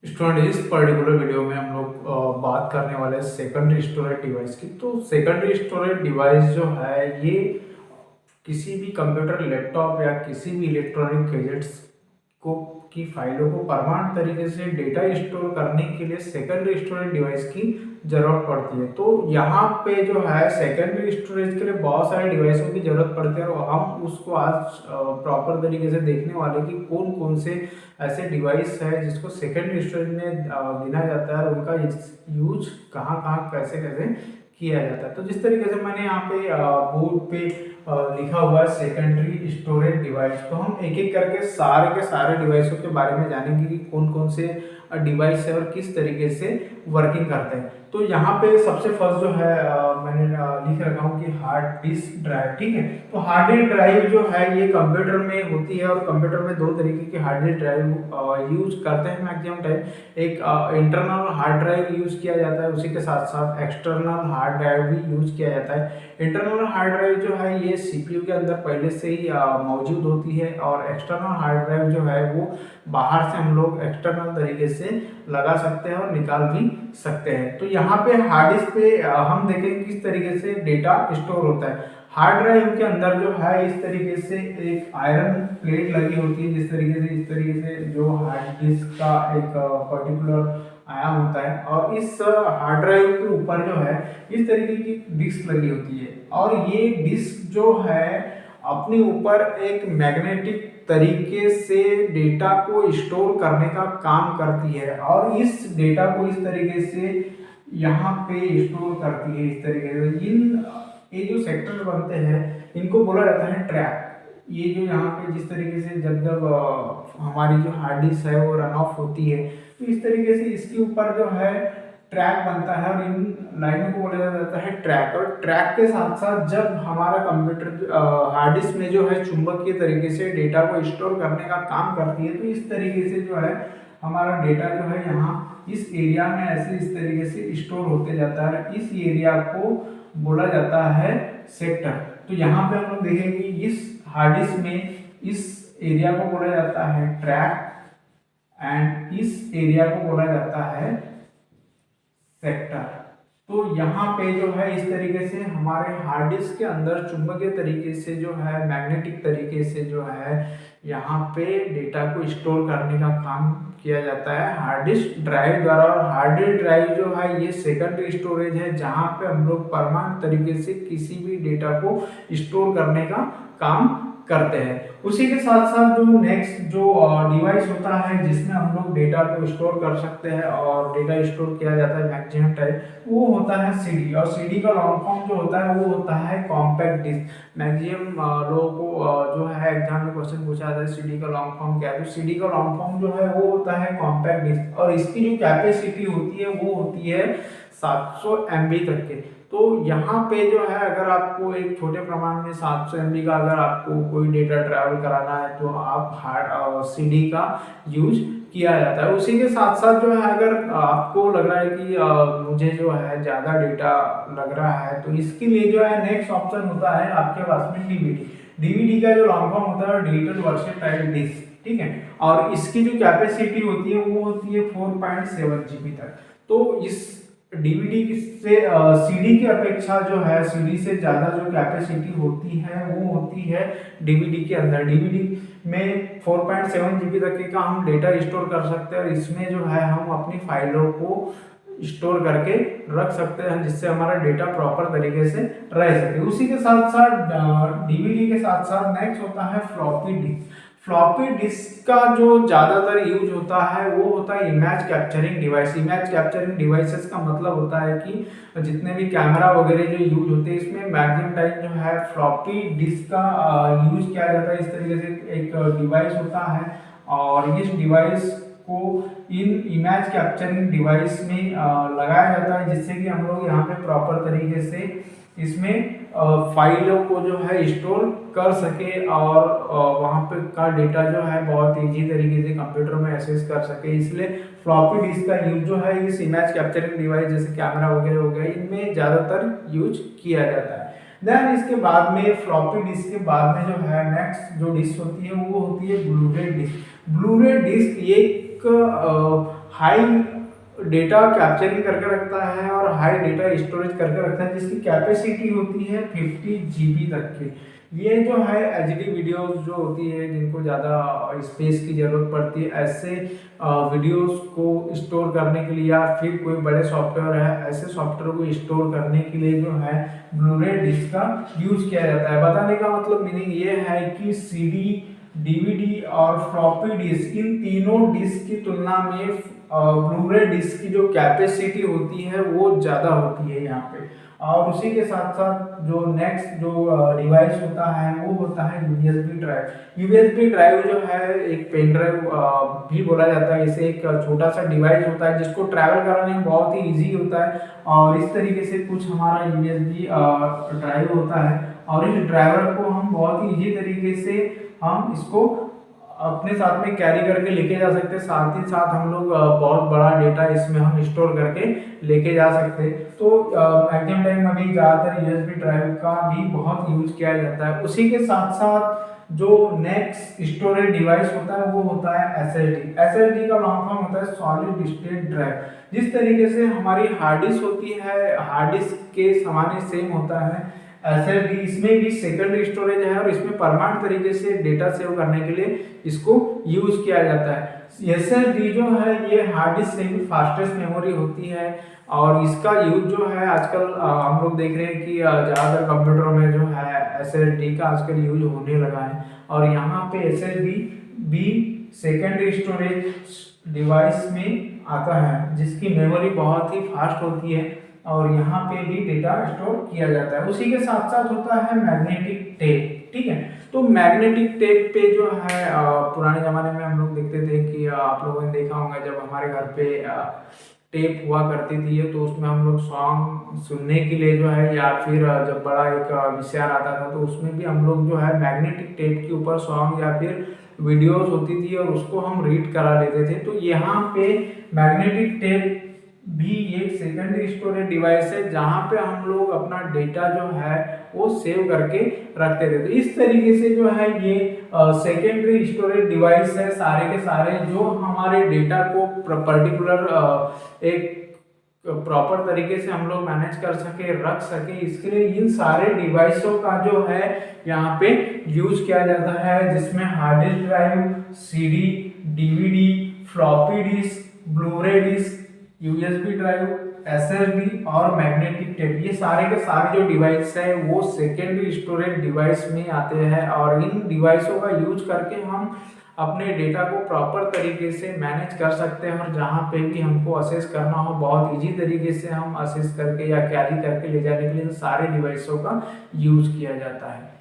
Student, इस particular video में हम लोग बात करने वाले हैं सेकेंडरी स्टोरेज डिवाइस की। तो सेकेंडरी स्टोरेज डिवाइस जो है ये किसी भी कंप्यूटर, लैपटॉप या किसी भी इलेक्ट्रॉनिक गैजेट्स को की फाइलों को परमानेंट तरीके से डेटा स्टोर करने के लिए सेकेंडरी स्टोरेज डिवाइस की ज़रूरत पड़ती है। तो यहाँ पे जो है सेकेंडरी स्टोरेज के लिए बहुत सारे डिवाइसों की ज़रूरत पड़ती है और हम उसको आज प्रॉपर तरीके से देखने वाले कि कौन कौन से ऐसे डिवाइस है जिसको सेकेंडरी स्टोरेज में गिना जाता है और उनका यूज कहाँ कहाँ कैसे कैसे किया जाता है। तो जिस तरीके से मैंने यहाँ पे बोर्ड पे लिखा हुआ है सेकेंडरी स्टोरेज डिवाइस, तो हम एक एक करके सारे के सारे डिवाइसों के बारे में जानेंगे कि कौन कौन से डिवाइस है और किस तरीके से वर्किंग करते हैं। तो यहाँ पे सबसे फर्स्ट जो है मैंने लिख रखा हूँ कि हार्ड डिस्क ड्राइव। ठीक है, तो हार्ड डिस्क ड्राइव जो है ये कंप्यूटर में होती है और कंप्यूटर में दो तरीके की हार्ड डिस्क ड्राइव यूज करते हैं मैक्सिमम टाइम। एक इंटरनल हार्ड ड्राइव यूज किया जाता है, उसी के साथ साथ एक्सटर्नल हार्ड ड्राइव भी यूज किया जाता है। इंटरनल हार्ड ड्राइव जो है ये सीपीयू के अंदर पहले से ही मौजूद होती है और एक्सटर्नल हार्ड ड्राइव जो है वो बाहर से हम लोग एक्सटर्नल तरीके से लगा सकते हैं और निकाल भी सकते हैं। तो यहाँ पे हार्ड डिस्क पे हम देखेंगे किस तरीके से डेटा स्टोर होता है। हार्ड ड्राइव के अंदर जो है इस तरीके से एक आयरन प्लेट लगी होती है, जिस तरीके से इस तरीके से जो हार्ड डिस्क का एक पर्टिकुलर आयाम होता है और इस हार्ड ड्राइव के ऊपर जो है इस तरीके की डिस्क लगी होती है और ये डिस्क जो है अपने ऊपर एक मैग्नेटिक तरीके से डेटा को स्टोर करने का काम करती है और इस डेटा को इस तरीके से यहाँ पे स्टोर करती है। इस तरीके से ये जो सेक्टर बनते हैं इनको बोला जाता है ट्रैक। ये जो यहाँ पे जिस तरीके से जब जब हमारी जो हार्ड डिस्क है वो रन ऑफ होती है तो इस तरीके से इसके ऊपर जो है ट्रैक बनता है और इन लाइनों को बोला जाता है ट्रैक। और ट्रैक के साथ साथ जब हमारा कंप्यूटर हार्ड डिस्क में जो है चुंबकीय तरीके से डेटा को स्टोर करने का काम करती है, तो इस तरीके से जो है हमारा डेटा जो है यहाँ इस एरिया में ऐसे इस तरीके से स्टोर होते जाता है। इस एरिया को बोला जाता है सेक्टर। तो यहाँ पे हम लोग देखेंगे इस हार्ड डिस्क में इस एरिया को बोला जाता है ट्रैक एंड इस एरिया को बोला जाता है सेक्टर। तो यहाँ पे जो है इस तरीके से हमारे हार्ड डिस्क के अंदर चुंबकीय तरीके से जो है मैग्नेटिक तरीके से जो है यहाँ पे डेटा को स्टोर करने का काम किया जाता है हार्ड डिस्क ड्राइव द्वारा। और हार्ड डिस्क ड्राइव जो है ये सेकेंडरी स्टोरेज है जहाँ पे हम लोग परमानेंट तरीके से किसी भी डेटा को स्टोर करने का काम करते हैं। उसी के साथ साथ जो नेक्स्ट जो डिवाइस होता है जिसमें हम लोग डेटा को स्टोर कर सकते हैं और डेटा स्टोर किया जाता है मैक्सिमम टाइम, वो होता है सीडी। और सीडी का लॉन्ग फॉर्म जो होता है वो होता है कॉम्पैक्ट डिस्क। मैक्सिमम लोगों को जो है एग्जाम में क्वेश्चन पूछा जाता है सीडी का लॉन्ग फॉर्म क्या है, तो सीडी का लॉन्ग फॉर्म जो है वो होता है कॉम्पैक्ट डिस्क और इसकी जो कैपेसिटी होती है वो होती है 700 MB तक के। तो यहाँ पे जो है अगर आपको एक छोटे प्रमाण में 700 MB का अगर आपको कोई डेटा ट्रैवल कराना है तो आप हार्ड सीडी का यूज किया जाता है। उसी के साथ साथ जो है अगर आपको लग रहा है कि मुझे जो है ज़्यादा डेटा लग रहा है तो इसके लिए जो है नेक्स्ट ऑप्शन होता है आपके पास में डीवीडी। डीवीडी का जो लॉन्ग फॉर्म होता है डिजिटल वर्सेटाइल डिस्क। ठीक है, और इसकी जो कैपेसिटी होती है वो होती है 4.7 GB तक। तो इस डीवीडी से सीडी की अपेक्षा जो है सीडी से ज़्यादा जो कैपेसिटी होती है वो होती है डीवीडी के अंदर। डीवीडी में 4.7 GB तक का हम डेटा स्टोर कर सकते हैं और इसमें जो है हम अपनी फाइलों को स्टोर करके रख सकते हैं जिससे हमारा डेटा प्रॉपर तरीके से रह सके। उसी के साथ साथ डीवीडी के साथ साथ नेक्स्ट होता है फ्लॉपी डिस्क। फ्लॉपी डिस्क का जो ज़्यादातर यूज होता है वो होता है image capturing device. Image capturing devices का मतलब होता है कि जितने भी कैमरा वगैरह जो यूज होते हैं इसमें मैक्सिमम टाइम जो है फ्लॉपी डिस्क का यूज किया जाता है। इस तरीके से एक डिवाइस होता है और इस डिवाइस को इन इमेज कैप्चरिंग डिवाइस में लगाया जाता है जिससे कि हम लोग यहाँ पे प्रॉपर तरीके से इसमें फाइलों को जो है स्टोर कर सके और वहाँ पे का डेटा जो है बहुत इजी तरीके से कंप्यूटर में एक्सेस कर सके। इसलिए फ्लॉपी डिस्क का यूज जो है इस इमेज कैप्चरिंग डिवाइस जैसे कैमरा वगैरह हो गया इनमें ज़्यादातर यूज किया जाता है। देन इसके बाद में फ्लॉपी डिस्क के बाद में जो है नेक्स्ट जो डिस्क होती है वो होती है ब्लूरे डिस्क। ब्लूरे डिस्क एक हाई डेटा कैप्चरिंग करके रखता है और हाई डेटा स्टोरेज करके रखता है, जिसकी कैपेसिटी होती है 50 GB तक की। ये जो है HD वीडियोस जो होती है जिनको ज़्यादा स्पेस की ज़रूरत पड़ती है, ऐसे वीडियोस को स्टोर करने के लिए, या फिर कोई बड़े सॉफ्टवेयर है ऐसे सॉफ्टवेयर को स्टोर करने के लिए जो है ब्लूरे डिस्क का यूज किया जाता है। बताने का मतलब मीनिंग ये है कि CD, DVD और फ्लॉपी डिस्क, इन तीनों डिस्क की तुलना में ब्लूरे डिस्क की जो कैपेसिटी होती है वो ज़्यादा होती है यहाँ पे। और उसी के साथ साथ जो नेक्स्ट जो डिवाइस होता है वो होता है USB ड्राइव। USB ड्राइव जो है एक पेन ड्राइव भी बोला जाता है। इसे एक छोटा सा डिवाइस होता है जिसको ट्रैवल कराने में बहुत ही ईजी होता है, और इस तरीके से कुछ हमारा USB ड्राइव होता है, और इस ड्राइवर को हम बहुत ही ईजी तरीके से हम इसको अपने साथ में कैरी करके लेके जा सकते हैं। साथ ही साथ हम लोग बहुत बड़ा डेटा इसमें हम स्टोर करके लेके जा सकते हैं। तो मैक्सिमम टाइम अभी ज़्यादातर USB ड्राइव का भी बहुत यूज किया जाता है। उसी के साथ साथ जो नेक्स्ट स्टोरेज डिवाइस होता है वो होता है SSD। SSD का लॉन्ग फॉर्म होता है सॉलिड स्टेट ड्राइव। जिस तरीके से हमारी हार्ड डिस्क होती है, हार्ड डिस्क के समान ही सेम होता है SSD, इसमें भी सेकेंडरी स्टोरेज है और इसमें परमानेंट तरीके से डेटा सेव करने के लिए इसको यूज किया जाता है। SSD जो है ये हार्ड डिस्क से भी फास्टेस्ट मेमोरी होती है, और इसका यूज जो है आजकल हम लोग देख रहे हैं कि ज़्यादातर कंप्यूटरों में जो है SSD का आजकल यूज होने लगा है। और यहाँ पे SSD भी सेकेंडरी स्टोरेज डिवाइस में आता है जिसकी मेमोरी बहुत ही फास्ट होती है, और यहाँ पे भी डेटा स्टोर किया जाता है। उसी के साथ साथ होता है मैग्नेटिक टेप। ठीक है, तो मैग्नेटिक टेप पे जो है पुराने ज़माने में हम लोग देखते थे कि आप लोगों ने देखा होगा जब हमारे घर पे टेप हुआ करती थी, तो उसमें हम लोग सॉन्ग सुनने के लिए जो है, या फिर जब बड़ा एक VCR आता था तो उसमें भी हम लोग जो है मैग्नेटिक टेप के ऊपर सॉन्ग या फिर वीडियोस होती थी और उसको हम रीड करा लेते थे। तो यहाँ पे मैग्नेटिक टेप भी एक सेकेंडरी स्टोरेज डिवाइस है जहाँ पे हम लोग अपना डेटा जो है वो सेव करके रखते थे। तो इस तरीके से जो है ये सेकेंडरी स्टोरेज डिवाइस है सारे के सारे, जो हमारे डेटा को पर्टिकुलर एक प्रॉपर तरीके से हम लोग मैनेज कर सके, रख सके, इसके लिए इन सारे डिवाइसों का जो है यहाँ पे यूज किया जाता है, जिसमें hard disk drive, CD, DVD, floppy disk, Blu-ray disk, USB drive, SSD और मैग्नेटिक टेप, ये सारे के सारे जो डिवाइस है वो सेकेंडरी स्टोरेज डिवाइस में आते हैं। और इन डिवाइसों का यूज करके हम अपने डेटा को प्रॉपर तरीके से मैनेज कर सकते हैं, और जहाँ पे भी हमको असेस करना हो बहुत इजी तरीके से हम असेस करके या कैरी करके ले जाने के लिए सारे डिवाइसों का यूज किया जाता है।